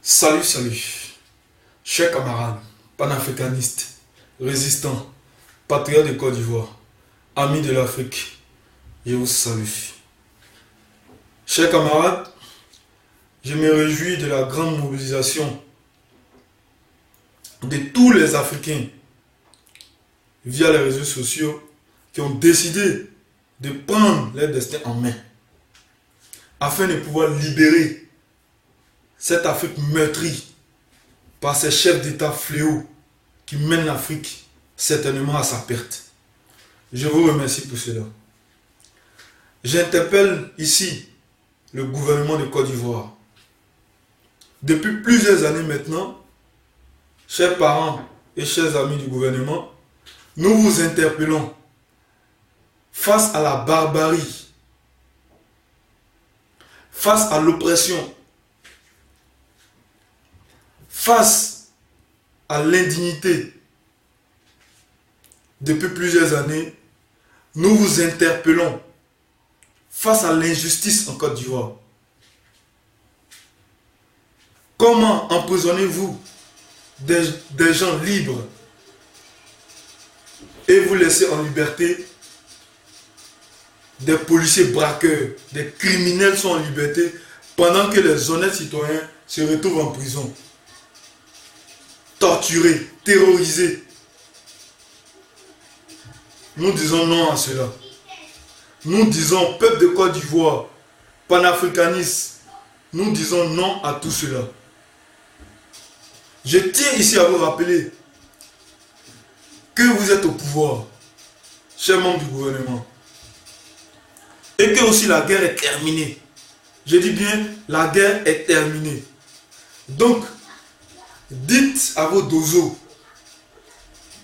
Salut, salut, chers camarades, panafricanistes, résistants, patriotes de Côte d'Ivoire, amis de l'Afrique, je vous salue. Chers camarades, je me réjouis de la grande mobilisation de tous les Africains via les réseaux sociaux qui ont décidé de prendre leur destin en main afin de pouvoir libérer cette Afrique meurtrie par ces chefs d'État fléaux qui mènent l'Afrique certainement à sa perte. Je vous remercie pour cela. J'interpelle ici le gouvernement de Côte d'Ivoire. Depuis plusieurs années maintenant, chers parents et chers amis du gouvernement, nous vous interpellons face à la barbarie, face à l'oppression, face à l'indignité. Depuis plusieurs années, nous vous interpellons face à l'injustice en Côte d'Ivoire. Comment emprisonnez-vous des gens libres et vous laissez en liberté des policiers braqueurs, des criminels sont en liberté pendant que les honnêtes citoyens se retrouvent en prison, torturés, terrorisés? Nous disons non à cela. Nous disons, peuple de Côte d'Ivoire, panafricanistes, nous disons non à tout cela. Je tiens ici à vous rappeler que vous êtes au pouvoir, chers membres du gouvernement, et que aussi la guerre est terminée. Je dis bien, la guerre est terminée. Donc, dites à vos dozos,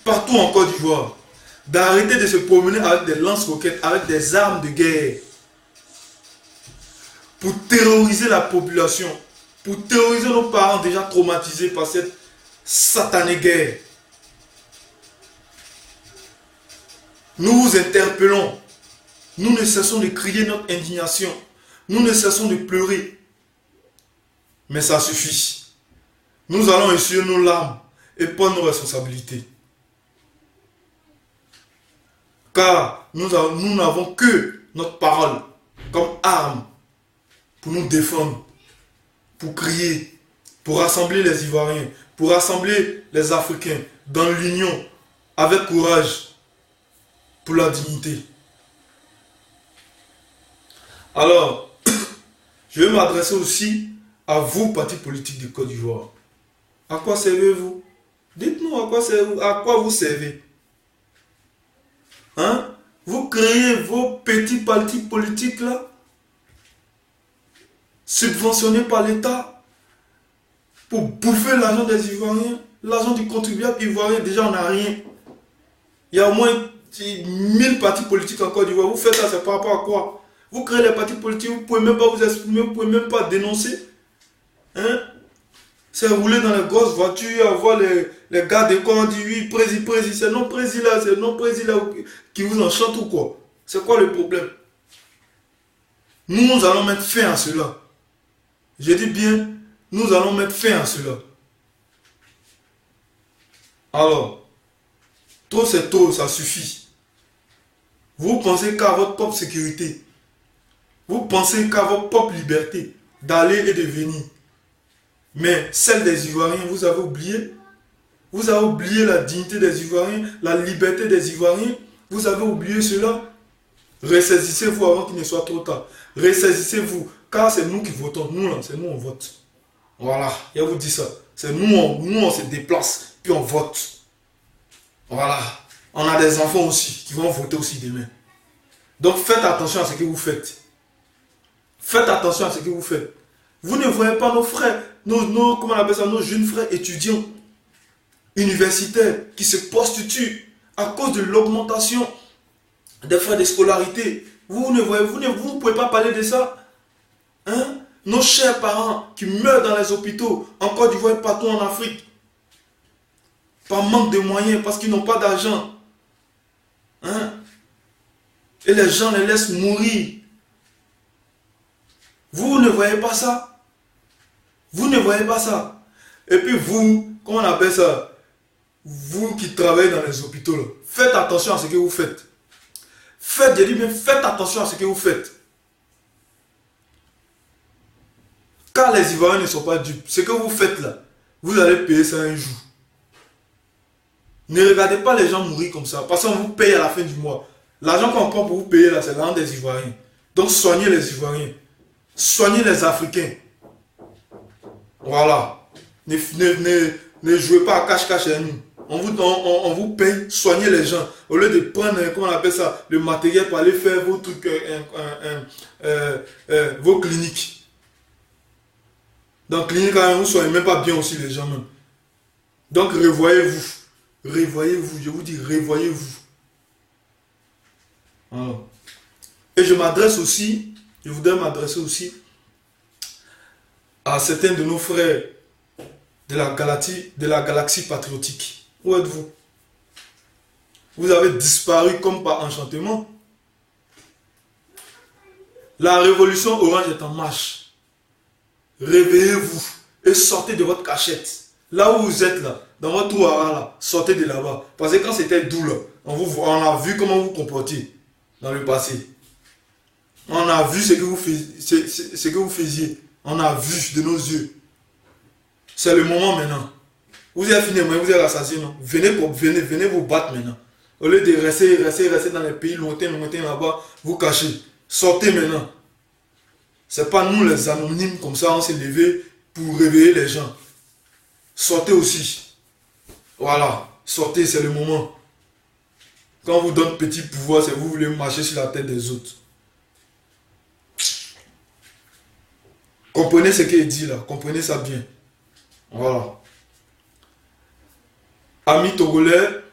partout en Côte d'Ivoire, d'arrêter de se promener avec des lance-roquettes, avec des armes de guerre, pour terroriser la population, pour terroriser nos parents déjà traumatisés par cette satanée guerre. Nous vous interpellons. Nous ne cessons de crier notre indignation. Nous ne cessons de pleurer. Mais ça suffit. Nous allons essuyer nos larmes et prendre nos responsabilités. Car nous n'avons que notre parole comme arme pour nous défendre, pour crier, pour rassembler les Ivoiriens, pour rassembler les Africains dans l'union, avec courage, pour la dignité. Alors, je vais m'adresser aussi à vous, partis politiques de Côte d'Ivoire. À quoi servez-vous? Dites-nous à quoi vous servez. Hein? Vous créez vos petits partis politiques là, subventionnés par l'État, pour bouffer l'argent des Ivoiriens, l'argent du contribuable ivoirien. Déjà on n'a rien. Il y a au moins 1000 partis politiques en Côte d'Ivoire. Vous faites ça, c'est par rapport à quoi? Vous créez les partis politiques, vous ne pouvez même pas vous exprimer, vous ne pouvez même pas dénoncer. Hein? C'est rouler dans les grosses voitures, avoir les gars de corps dit oui, président, c'est non président là, c'est non président là qui vous enchantent ou quoi? C'est quoi le problème? Nous allons mettre fin à cela. Je dis bien, nous allons mettre fin à cela. Alors, trop c'est trop, ça suffit. Vous pensez qu'à votre propre sécurité. Vous pensez qu'à votre propre liberté d'aller et de venir. Mais celle des Ivoiriens, vous avez oublié. Vous avez oublié la dignité des Ivoiriens, la liberté des Ivoiriens. Vous avez oublié cela. Ressaisissez-vous avant qu'il ne soit trop tard. Ressaisissez-vous, car c'est nous qui votons. Nous, là, c'est nous on vote. Voilà, je vous dis ça. C'est nous on se déplace, puis on vote. Voilà. On a des enfants aussi qui vont voter aussi demain. Donc faites attention à ce que vous faites. Faites attention à ce que vous faites. Vous ne voyez pas nos frères, comment on appelle ça, nos jeunes frères étudiants universitaires qui se prostituent à cause de l'augmentation des frais de scolarité. Vous ne pouvez pas parler de ça. Hein? Nos chers parents qui meurent dans les hôpitaux, en Côte d'Ivoire et partout en Afrique, par manque de moyens, parce qu'ils n'ont pas d'argent. Hein? Et les gens les laissent mourir. Vous ne voyez pas ça? Vous ne voyez pas ça. Et puis vous, comment on appelle ça? Vous qui travaillez dans les hôpitaux, là, faites attention à ce que vous faites. Faites, je dis bien, faites attention à ce que vous faites. Car les Ivoiriens ne sont pas dupes. Ce que vous faites là, vous allez payer ça un jour. Ne regardez pas les gens mourir comme ça, parce qu'on vous paye à la fin du mois. L'argent qu'on prend pour vous payer là, c'est l'argent des Ivoiriens. Donc soignez les Ivoiriens. Soignez les Africains. Voilà. Ne jouez pas à cache-cache à nous. On vous paye, soignez les gens. Au lieu de prendre, comment on appelle ça, le matériel pour aller faire vos trucs, vos cliniques. Dans la clinique, vous ne soignez même pas bien aussi les gens même. Donc revoyez-vous. Revoyez-vous, je vous dis, revoyez-vous. Voilà. Et je voudrais m'adresser aussi à certains de nos frères de la galaxie patriotique. Où êtes-vous? Vous avez disparu comme par enchantement. La révolution orange est en marche. Réveillez-vous et sortez de votre cachette. Là où vous êtes là, dans votre ouara là, sortez de là-bas. Parce que quand c'était doux là, on a vu comment vous comportiez dans le passé. On a vu ce que vous faisiez. On a vu de nos yeux. C'est le moment maintenant. Vous êtes fini, vous êtes assassiné. Venez vous battre maintenant. Au lieu de rester dans les pays lointains là-bas, vous cachez. Sortez maintenant. C'est pas nous les anonymes comme ça, on s'est levé pour réveiller les gens. Sortez aussi. Voilà. Sortez, c'est le moment. Quand on vous donne petit pouvoir, c'est que vous voulez marcher sur la tête des autres. Comprenez ce qu'il dit là. Comprenez ça bien. Voilà. Amis togolais,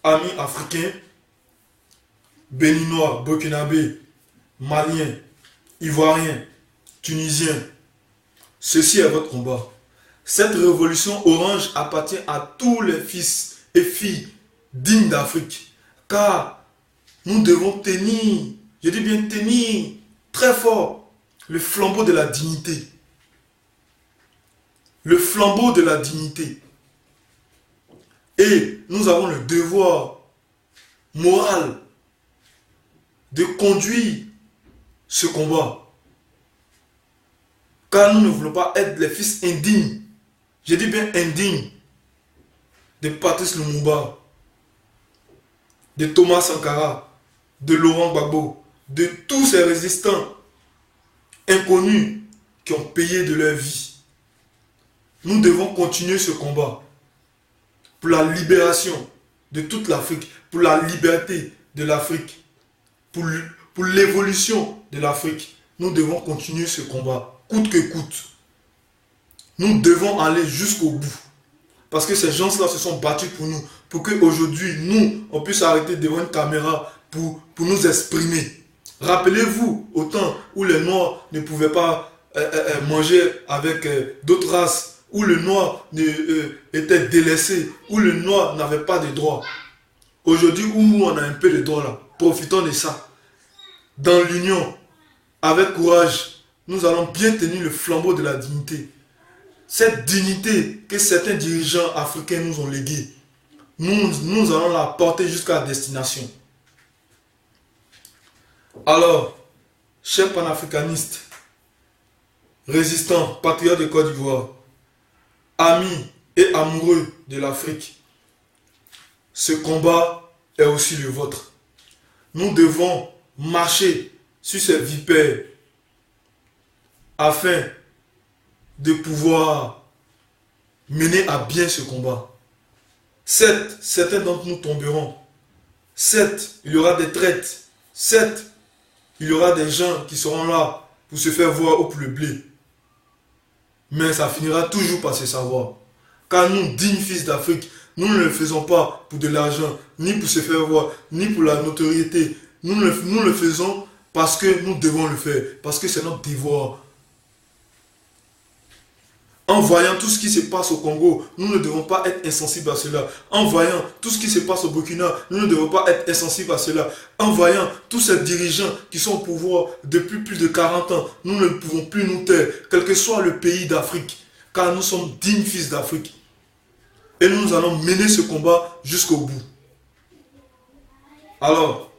amis africains, béninois, burkinabés, maliens, ivoiriens, tunisiens, ceci est votre combat. Cette révolution orange appartient à tous les fils et filles dignes d'Afrique. Car nous devons tenir, je dis bien tenir, très fort, le flambeau de la dignité. Le flambeau de la dignité. Et nous avons le devoir moral de conduire ce combat. Car nous ne voulons pas être les fils indignes. Je dis bien indignes. De Patrice Lumumba, de Thomas Sankara, de Laurent Gbagbo, de tous ces résistants inconnus qui ont payé de leur vie. Nous devons continuer ce combat pour la libération de toute l'Afrique, pour la liberté de l'Afrique, pour l'évolution de l'Afrique. Nous devons continuer ce combat, coûte que coûte. Nous devons aller jusqu'au bout. Parce que ces gens-là se sont battus pour nous, pour qu'aujourd'hui, nous, on puisse arrêter devant une caméra pour nous exprimer. Rappelez-vous, au temps où les Noirs ne pouvaient pas manger avec d'autres races, où le Noir était délaissé, où le Noir n'avait pas de droits. Aujourd'hui, où on a un peu de droits là, profitons de ça. Dans l'union, avec courage, nous allons bien tenir le flambeau de la dignité. Cette dignité que certains dirigeants africains nous ont léguée, nous allons la porter jusqu'à la destination. Alors, chers panafricanistes, résistants, patriotes de Côte d'Ivoire, amis et amoureux de l'Afrique, ce combat est aussi le vôtre. Nous devons marcher sur ces vipères afin de pouvoir mener à bien ce combat. Certes, certains d'entre nous tomberont. Certes, il y aura des traites. Certes, il y aura des gens qui seront là pour se faire voir ou pour le blé. Mais ça finira toujours par se savoir. Car nous, dignes fils d'Afrique, nous ne le faisons pas pour de l'argent, ni pour se faire voir, ni pour la notoriété. Nous le faisons parce que nous devons le faire, parce que c'est notre devoir. En voyant tout ce qui se passe au Congo, nous ne devons pas être insensibles à cela. En voyant tout ce qui se passe au Burkina, nous ne devons pas être insensibles à cela. En voyant tous ces dirigeants qui sont au pouvoir depuis plus de 40 ans, nous ne pouvons plus nous taire, quel que soit le pays d'Afrique. car nous sommes dignes fils d'Afrique. Et nous allons mener ce combat jusqu'au bout. Alors,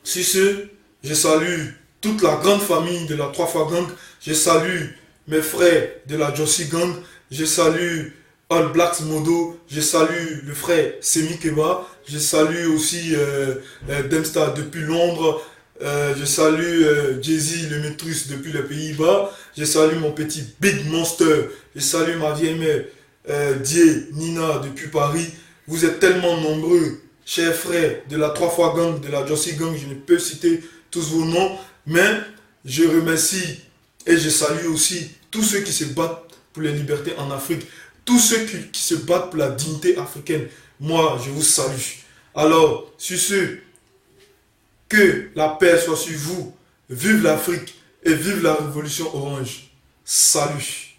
sur ce, je salue toute la grande famille de la 3 fois gang. Je salue mes frères de la Jossi gang. Je salue All Blacks Modo. Je salue le frère Semi Keba. Je salue aussi Demstar depuis Londres. Je salue Jay-Z, le maîtrise depuis les Pays-Bas. Je salue mon petit Big Monster. Je salue ma vieille mère Die Nina depuis Paris. Vous êtes tellement nombreux, chers frères de la 3 fois gang, de la Jossi gang. Je ne peux citer tous vos noms, mais je remercie et je salue aussi tous ceux qui se battent pour les libertés en Afrique. Tous ceux qui se battent pour la dignité africaine. Moi, je vous salue. Alors, sur ce, que la paix soit sur vous. Vive l'Afrique et vive la révolution orange. Salut.